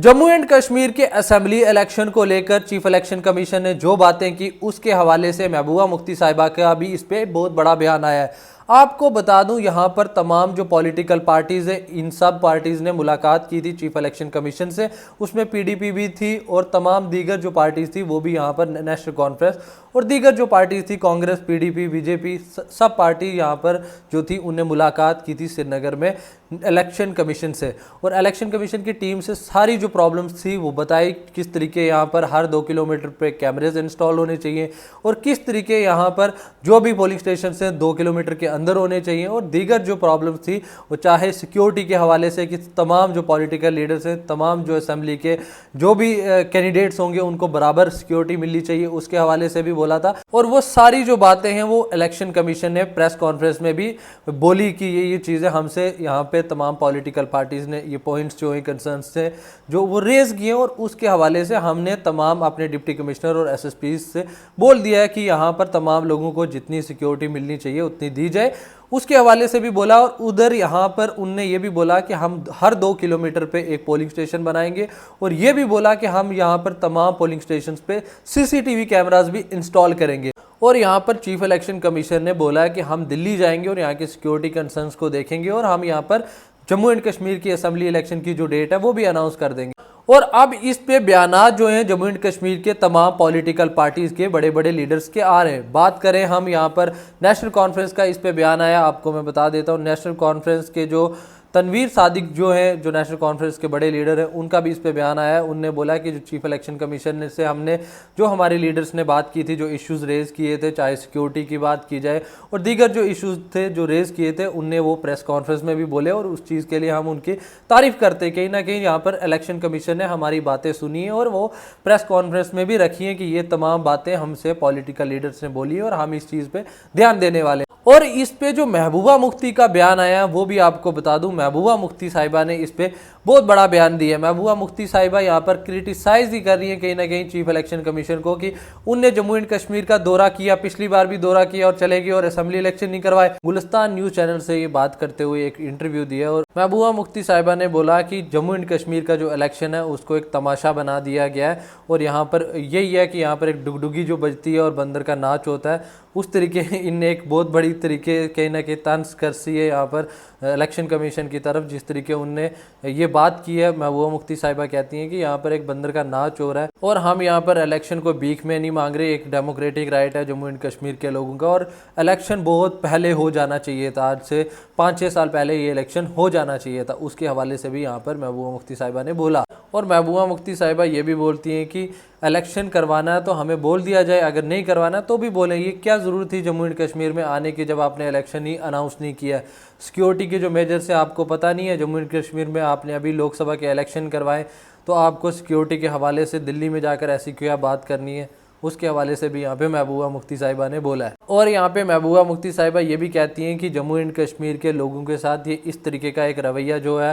Jammu and Kashmir के assembly election को लेकर चीफ इलेक्शन कमीशन ने जो बातें की उसके हवाले से महबूबा मुफ्ती साहिबा का भी इस पे बहुत बड़ा बयान आया है। आपको बता दूं, यहां पर तमाम जो पॉलिटिकल पार्टीज है इन सब पार्टीज ने मुलाकात की थी चीफ इलेक्शन कमीशन से। उसमें पीडीपी भी थी और तमाम दीगर जो पार्टीज थी वो भी यहां पर नेशनल कॉन्फ्रेंस और दीगर जो पार्टीज थी कांग्रेस, पीडीपी, बीजेपी, सब पार्टी यहां पर जो थी उन्हें मुलाकात की थी श्रीनगर में इलेक्शन कमीशन से। और इलेक्शन कमीशन की टीम से सारी जो प्रॉब्लम्स थी वो बताई, किस तरीके यहाँ पर हर 2 किलोमीटर पे कैमरेज इंस्टॉल होने चाहिए और किस तरीके यहाँ पर जो भी पोलिंग स्टेशन से 2 किलोमीटर के अंदर होने चाहिए। और दीगर जो प्रॉब्लम्स थी वो चाहे सिक्योरिटी के हवाले से कि तमाम जो पॉलिटिकल लीडर्स हैं, तमाम जो असेंबली के जो भी कैंडिडेट्स होंगे उनको बराबर सिक्योरिटी मिलनी चाहिए, उसके हवाले से भी बोला था। और वो सारी जो बातें हैं वो इलेक्शन कमीशन ने प्रेस कॉन्फ्रेंस में भी बोली कि ये चीज़ें हमसे यहाँ पे तमाम पॉलिटिकल पार्टीज ने ये पॉइंट्स जो है कंसर्न्स से जो वो रेज किए और उसके हवाले से हमने तमाम अपने डिप्टी कमिश्नर और एसएसपी से बोल दिया है कि यहाँ पर तमाम लोगों को जितनी सिक्योरिटी मिलनी चाहिए उतनी दी जाए। उसके हवाले से भी बोला और उधर यहाँ पर उनने ये भी बोला कि हम हर 2 किलोमीटर पे एक पोलिंग स्टेशन बनाएंगे और ये भी बोला कि हम यहाँ पर तमाम पोलिंग स्टेशन पे सीसीटीवी कैमरास भी इंस्टॉल करेंगे। और यहाँ पर चीफ इलेक्शन कमीशन ने बोला है कि हम दिल्ली जाएंगे और यहाँ के सिक्योरिटी कंसर्न्स को देखेंगे और हम यहाँ पर जम्मू एंड कश्मीर की असेंबली इलेक्शन की जो डेट है वो भी अनाउंस कर देंगे। और अब इस पे बयानात जो हैं जम्मू एंड कश्मीर के तमाम पॉलिटिकल पार्टीज के बड़े बड़े लीडर्स के आ रहे हैं। बात करें हम यहाँ पर नेशनल कॉन्फ्रेंस का, इस पे बयान आया, आपको मैं बता देता हूँ। नेशनल कॉन्फ्रेंस के जो तनवीर सादिक जो है, जो नेशनल कॉन्फ्रेंस के बड़े लीडर हैं, उनका भी इस पे बयान आया है। उनने बोला कि जो चीफ इलेक्शन कमीशन से हमने जो हमारे लीडर्स ने बात की थी, जो इश्यूज रेज किए थे, चाहे सिक्योरिटी की बात की जाए और दीगर जो इश्यूज थे जो रेज किए थे, उनने वो प्रेस कॉन्फ्रेंस में भी बोले और उस चीज़ के लिए हम उनकी तारीफ करते हैं। कहीं ना कहीं यहाँ पर इलेक्शन कमीशन ने हमारी बातें सुनी है और वो प्रेस कॉन्फ्रेंस में भी रखी है कि ये तमाम बातें हमसे पॉलिटिकल लीडर्स ने बोली है और हम इस चीज़ पर ध्यान देने वाले हैं। और इस पे जो महबूबा मुफ्ती का बयान आया वो भी आपको बता दूं, महबूबा मुफ्ती साहिबा ने इस पे बहुत बड़ा बयान दिया है। महबूबा मुफ्ती साहिबा यहाँ पर क्रिटिसाइज ही कर रही है कहीं ना कहीं चीफ इलेक्शन कमीशन को कि उनने जम्मू एंड कश्मीर का दौरा किया, पिछली बार भी दौरा किया और चले गए और असेंबली इलेक्शन नहीं करवाए। गुलिस्तान न्यूज चैनल से ये बात करते हुए एक इंटरव्यू दिया और महबूबा मुफ्ती साहिबा ने बोला कि जम्मू एंड कश्मीर का जो इलेक्शन है उसको एक तमाशा बना दिया गया है और यहाँ पर यही है कि यहाँ पर एक डुगडुगी जो बजती है और बंदर का नाच होता है, उस तरीके इनने एक बहुत बड़ी तरीके कहीं ना कहीं तंज करसी है यहाँ पर इलेक्शन कमीशन की तरफ, जिस तरीके उनने ये बात की है। महबूबा मुफ्ती साहिबा कहती हैं कि यहाँ पर एक बंदर का नाच हो रहा है और हम यहाँ पर इलेक्शन को भीख में नहीं मांग रहे, एक डेमोक्रेटिक राइट है जम्मू एंड कश्मीर के लोगों का और इलेक्शन बहुत पहले हो जाना चाहिए था, आज से 5-6 साल पहले ये इलेक्शन हो जाना चाहिए था। उसके हवाले से भी यहाँ पर महबूबा मुफ्ती साहिबा ने बोला। और महबूबा मुफ्ती साहिबा ये भी बोलती हैं कि इलेक्शन करवाना है तो हमें बोल दिया जाए, अगर नहीं करवाना तो भी बोलें। ये क्या ज़रूरत थी जम्मू एंड कश्मीर में आने की जब आपने इलेक्शन ही अनाउंस नहीं किया। सिक्योरिटी के जो मेजर से आपको पता नहीं है, जम्मू एंड कश्मीर में आपने अभी लोकसभा के इलेक्शन करवाए तो आपको सिक्योरिटी के हवाले से दिल्ली में जाकर ऐसी क्या बात करनी है, उसके हवाले से भी यहाँ पे महबूबा मुफ्ती साहिबा ने बोला है। और यहाँ पे महबूबा मुफ्ती साहिबा ये भी कहती हैं कि जम्मू एंड कश्मीर के लोगों के साथ ये इस तरीके का एक रवैया जो है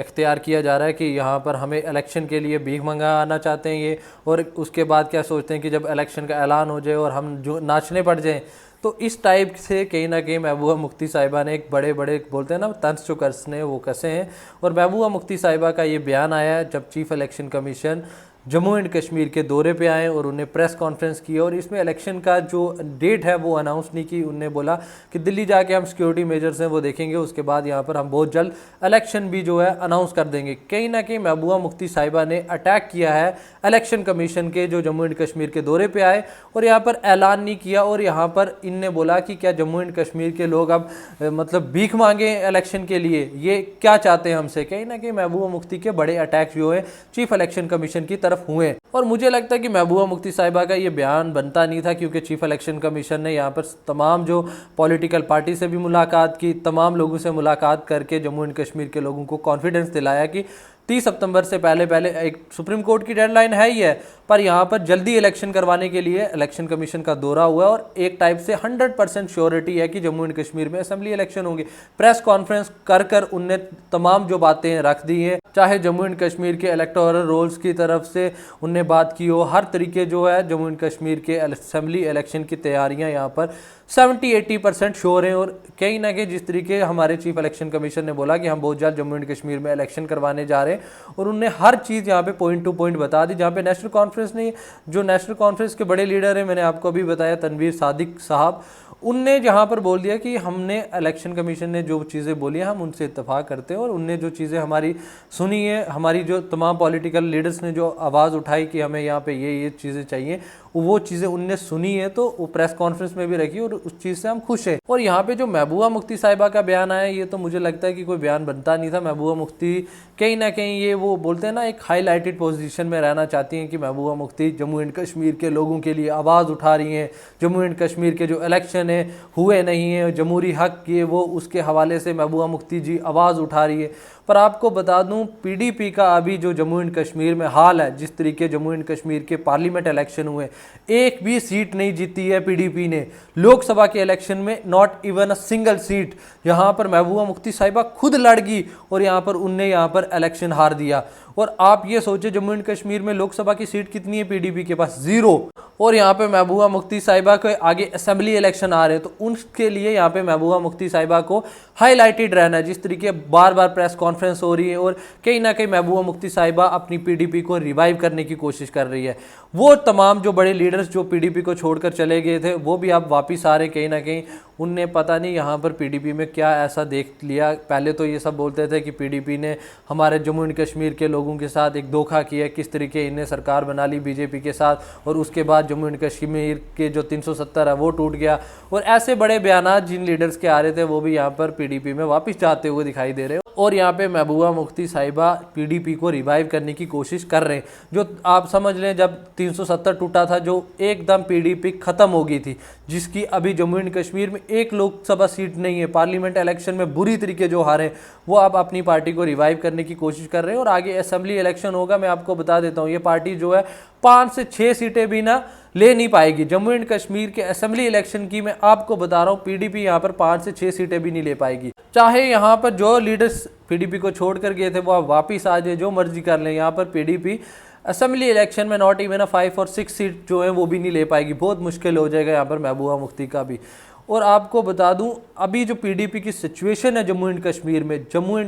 इख्तियार किया जा रहा है कि यहाँ पर हमें इलेक्शन के लिए भीख मंगाना चाहते हैं ये, और उसके बाद क्या सोचते हैं कि जब इलेक्शन का ऐलान हो जाए और हम जो नाचने पड़ जाएँ। तो इस टाइप से कहीं ना कहीं महबूबा मुफ्ती साहिबा ने एक बड़े बड़े बोलते हैं ना तंज जो कसने वो कसे हैं। और महबूबा मुफ्ती साहिबा का ये बयान आया है जब chief election commission Jammu and Kashmir के दौरे पे आए और उन्हें प्रेस कॉन्फ्रेंस की और इसमें इलेक्शन का जो डेट है वो अनाउंस नहीं की। उन्होंने बोला कि दिल्ली जाके हम सिक्योरिटी मेजर्स हैं वो देखेंगे, उसके बाद यहाँ पर हम बहुत जल्द इलेक्शन भी जो है अनाउंस कर देंगे। कहीं ना कहीं महबूबा मुफ्ती साहिबा ने अटैक किया है इलेक्शन कमीशन के जो जम्मू एंड कश्मीर के दौरे पर आए और यहाँ पर ऐलान नहीं किया। और यहाँ पर इनने बोला कि क्या जम्मू एंड कश्मीर के लोग अब मतलब भीख मांगे इलेक्शन के लिए, ये क्या चाहते हैं हमसे। कहीं ना कहीं महबूबा मुफ्ती के बड़े अटैक जो है चीफ इलेक्शन कमीशन की तरफ हुए। और मुझे लगता है कि महबूबा मुफ्ती साहिबा का ये बयान बनता नहीं था, क्योंकि चीफ इलेक्शन कमीशन ने यहाँ पर तमाम जो पॉलिटिकल पार्टी से भी मुलाकात की, तमाम लोगों से मुलाकात करके जम्मू एंड कश्मीर के लोगों को कॉन्फिडेंस दिलाया कि 30 सितंबर से पहले एक सुप्रीम कोर्ट की डेडलाइन है ही है, पर यहाँ पर जल्दी इलेक्शन करवाने के लिए इलेक्शन कमीशन का दौरा हुआ और एक टाइप से 100% श्योरिटी है कि जम्मू एंड कश्मीर में असेंबली इलेक्शन होंगे। प्रेस कॉन्फ्रेंस कर उनने तमाम जो बातें रख दी हैं, चाहे जम्मू एंड कश्मीर के इलेक्टोरल रोल्स की तरफ से उनने बात की हो, हर तरीके जो है जम्मू एंड कश्मीर के असेंबली इलेक्शन की तैयारियाँ यहाँ पर 70-80% श्योर हैं। और कहीं ना कहीं जिस तरीके हमारे चीफ इलेक्शन कमीशन ने बोला कि हम बहुत जल्द जम्मू एंड कश्मीर में इलेक्शन करवाने जा रहे हैं, और उनने हर चीज़ यहाँ पे पॉइंट टू पॉइंट बता दी। जहाँ पे नेशनल कॉन्फ्रेंस ने, जो नेशनल कॉन्फ्रेंस के बड़े लीडर हैं, मैंने आपको अभी बताया तनवीर सादिक साहब, उनने जहाँ पर बोल दिया कि हमने इलेक्शन कमीशन ने जो चीज़ें बोली हैं हम उनसे इत्तेफाक करते हैं, और उनने जो चीज़ें हमारी सुनी है, हमारी जो तमाम पॉलिटिकल लीडर्स ने जो आवाज़ उठाई कि हमें यहाँ पे ये चीज़ें चाहिए, वो चीज़ें उनने सुनी है, तो वो प्रेस कॉन्फ्रेंस में भी रखी और उस चीज़ से हम खुश हैं। और यहाँ पे जो महबूबा मुफ्ती साहिबा का बयान आया, ये तो मुझे लगता है कि कोई बयान बनता नहीं था। महबूबा मुफ्ती कहीं ना कहीं ये वो बोलते हैं ना, एक हाईलाइटेड पोजीशन में रहना चाहती हैं कि महबूबा मुफ्ती जम्मू एंड कश्मीर के लोगों के लिए आवाज़ उठा रही हैं। जम्मू एंड कश्मीर के जो इलेक्शन है हुए नहीं हैं, जमहूरी हक के, वो उसके हवाले से महबूबा मुफ्ती जी आवाज़ उठा रही है। पर आपको बता दूं, पीडीपी का अभी जो जम्मू एंड कश्मीर में हाल है, जिस तरीके जम्मू एंड कश्मीर के पार्लियामेंट इलेक्शन हुए, एक भी सीट नहीं जीती है पीडीपी ने। लोकसभा के इलेक्शन में not even a single seat, यहाँ पर महबूबा मुफ्ती साहिबा खुद लड़ गई और यहाँ पर उनने यहाँ पर इलेक्शन हार दिया। और आप ये सोचे जम्मू एंड कश्मीर में लोकसभा की सीट कितनी है पीडीपी के पास? 0। और यहाँ पे महबूबा मुफ्ती साहिबा के आगे असेंबली इलेक्शन आ रहे हैं, तो उनके लिए यहाँ पे महबूबा मुफ्ती साहिबा को हाईलाइटेड रहना है। जिस तरीके बार बार प्रेस कॉन्फ्रेंस हो रही है और कहीं ना कहीं महबूबा मुफ्ती साहिबा अपनी पीडीपी को रिवाइव करने की कोशिश कर रही है। वो तमाम जो बड़े लीडर्स जो पीडीपी को छोड़कर चले गए थे, वो भी अब वापस आ रहे हैं। कहीं ना कहीं उनने पता नहीं यहाँ पर पीडीपी में क्या ऐसा देख लिया। पहले तो ये सब बोलते थे कि पीडीपी ने हमारे जम्मू एंड कश्मीर के लोगों के साथ एक धोखा किया, किस तरीके इन्हें सरकार बना ली बीजेपी के साथ, और उसके बाद जम्मू एंड कश्मीर के जो 370 है वो टूट गया। और ऐसे बड़े बयान जिन लीडर्स के आ रहे थे, वो भी यहाँ पर पीडीपी में वापस जाते हुए दिखाई दे रहे हैं। और यहाँ पे महबूबा मुफ्ती साहिबा पीडीपी को रिवाइव करने की कोशिश कर रहे हैं। जो आप समझ लें, जब 370 टूटा था, जो एकदम पीडीपी खत्म हो गई थी, जिसकी अभी जम्मू एंड कश्मीर में एक लोकसभा सीट नहीं है, पार्लियामेंट इलेक्शन में बुरी तरीके जो हारे, वो अब अपनी पार्टी को रिवाइव करने की कोशिश कर रहे हैं। और आगे असेंबली इलेक्शन होगा, मैं आपको बता देता हूँ, ये पार्टी जो है 5 से 6 सीटें भी ना ले नहीं पाएगी। जम्मू एंड कश्मीर के असेंबली इलेक्शन की मैं आपको बता रहा हूँ, पीडीपी यहाँ पर 5 से 6 सीटें भी नहीं ले पाएगी। चाहे यहाँ पर जो लीडर्स पीडीपी को छोड़ कर गए थे वो अब वापिस आ जाए, जो मर्जी कर लें। यहाँ पर पीडीपी असेंबली इलेक्शन में नॉट इवन 5 और 6 सीट जो है वो भी नहीं ले पाएगी। बहुत मुश्किल हो जाएगा यहाँ पर महबूबा मुफ्ती का भी। और आपको बता दूं, अभी जो पीडीपी की सिचुएशन है जम्मू एंड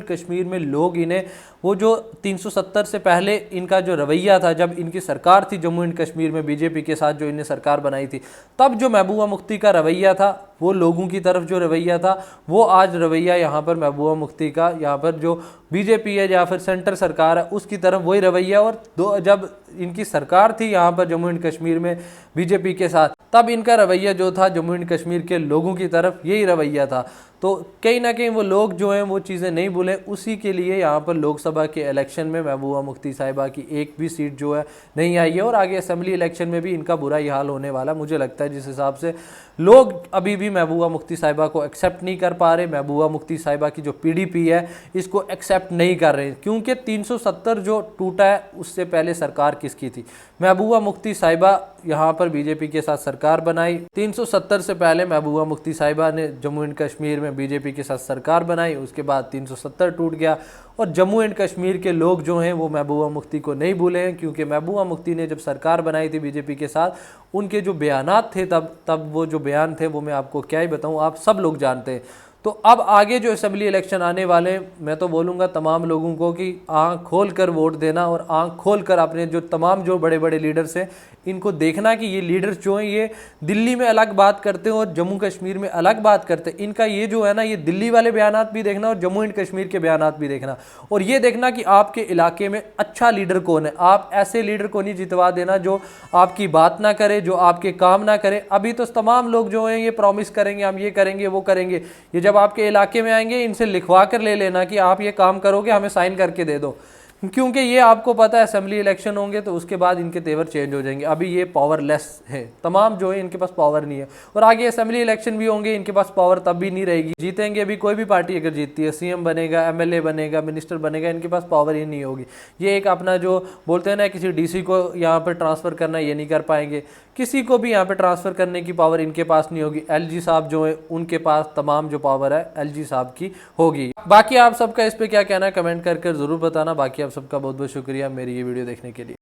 कश्मीर में लोग इन्हें, वो जो 370 से पहले इनका जो रवैया था, जब इनकी सरकार थी जम्मू एंड कश्मीर में बीजेपी के साथ, जो इन्हें सरकार बनाई थी, तब जो महबूबा मुफ्ती का रवैया था, वो लोगों की तरफ जो रवैया था, वो आज रवैया यहाँ पर महबूबा मुफ्ती का, यहाँ पर जो बीजेपी है या फिर सेंटर सरकार है उसकी तरफ वही रवैया। और जब इनकी सरकार थी यहाँ पर जम्मू एंड कश्मीर में बीजेपी के साथ, तब इनका रवैया जो था जम्मू एंड कश्मीर के लोगों की तरफ यही रवैया था। तो कहीं ना कहीं वो लोग जो हैं वो चीज़ें नहीं भूलें। उसी के लिए यहाँ पर लोकसभा के इलेक्शन में महबूबा मुफ्ती साहिबा की एक भी सीट जो है नहीं आई है, और आगे असेंबली इलेक्शन में भी इनका बुरा ही हाल होने वाला मुझे लगता है। जिस हिसाब से लोग अभी भी महबूबा मुफ्ती साहिबा को एक्सेप्ट नहीं कर पा रहे, महबूबा मुफ्ती साहिबा की जो पीडीपी है इसको एक्सेप्ट नहीं कर रहे, क्योंकि 370 जो टूटा है उससे पहले सरकार किसकी थी? महबूबा मुफ्ती साहिबा यहाँ पर बीजेपी के साथ सरकार बनाई। 370 से पहले महबूबा मुफ्ती साहिबा ने जम्मू एंड कश्मीर में बीजेपी के साथ सरकार बनाई, उसके बाद 370 टूट गया। और जम्मू एंड कश्मीर के लोग जो हैं वो महबूबा मुफ्ती को नहीं भूले हैं, क्योंकि महबूबा मुफ्ती ने जब सरकार बनाई थी बीजेपी के साथ, उनके जो बयानात थे तब वो जो बयान थे वो मैं आपको क्या ही बताऊं, आप सब लोग जानते हैं। तो अब आगे जो असेंबली इलेक्शन आने वाले, मैं तो बोलूँगा तमाम लोगों को कि आँख खोल कर वोट देना, और आँख खोल कर अपने जो तमाम जो बड़े बड़े लीडर्स हैं इनको देखना कि ये लीडर्स जो हैं ये दिल्ली में अलग बात करते हैं और जम्मू कश्मीर में अलग बात करते हैं। इनका ये जो है ना, ये दिल्ली वाले बयानात भी देखना और जम्मू एंड कश्मीर के बयानात भी देखना, और ये देखना कि आपके इलाके में अच्छा लीडर कौन है। आप ऐसे लीडर को नहीं जितवा देना जो आपकी बात ना करे, जो आपके काम ना करे। अभी तो तमाम लोग जो हैं ये प्रॉमिस करेंगे, हम ये करेंगे वो करेंगे, ये जब आपके इलाके में आएंगे इनसे लिखवा कर ले लेना कि आप ये काम करोगे, हमें साइन करके दे दो, क्योंकि ये आपको पता है असेंबली इलेक्शन होंगे तो उसके बाद इनके तेवर चेंज हो जाएंगे। अभी ये पावरलेस है, तमाम जो है इनके पास पावर नहीं है, और आगे असेंबली इलेक्शन भी होंगे, इनके पास पावर तब भी नहीं रहेगी। जीतेंगे अभी कोई भी पार्टी अगर जीतती है, सीएम बनेगा, एमएलए बनेगा, मिनिस्टर बनेगा, इनके पास पावर ही नहीं होगी। ये एक अपना जो बोलते हैं ना, किसी डीसी को यहाँ पर ट्रांसफ़र करना, ये नहीं कर पाएंगे। किसी को भी यहाँ पे ट्रांसफ़र करने की पावर इनके पास नहीं होगी। एलजी साहब जो है उनके पास तमाम जो पावर है एलजी साहब की होगी। बाकी आप सबका इस पे क्या कहना है कमेंट कर ज़रूर बताना। बाकी आप सबका बहुत बहुत शुक्रिया मेरी ये वीडियो देखने के लिए।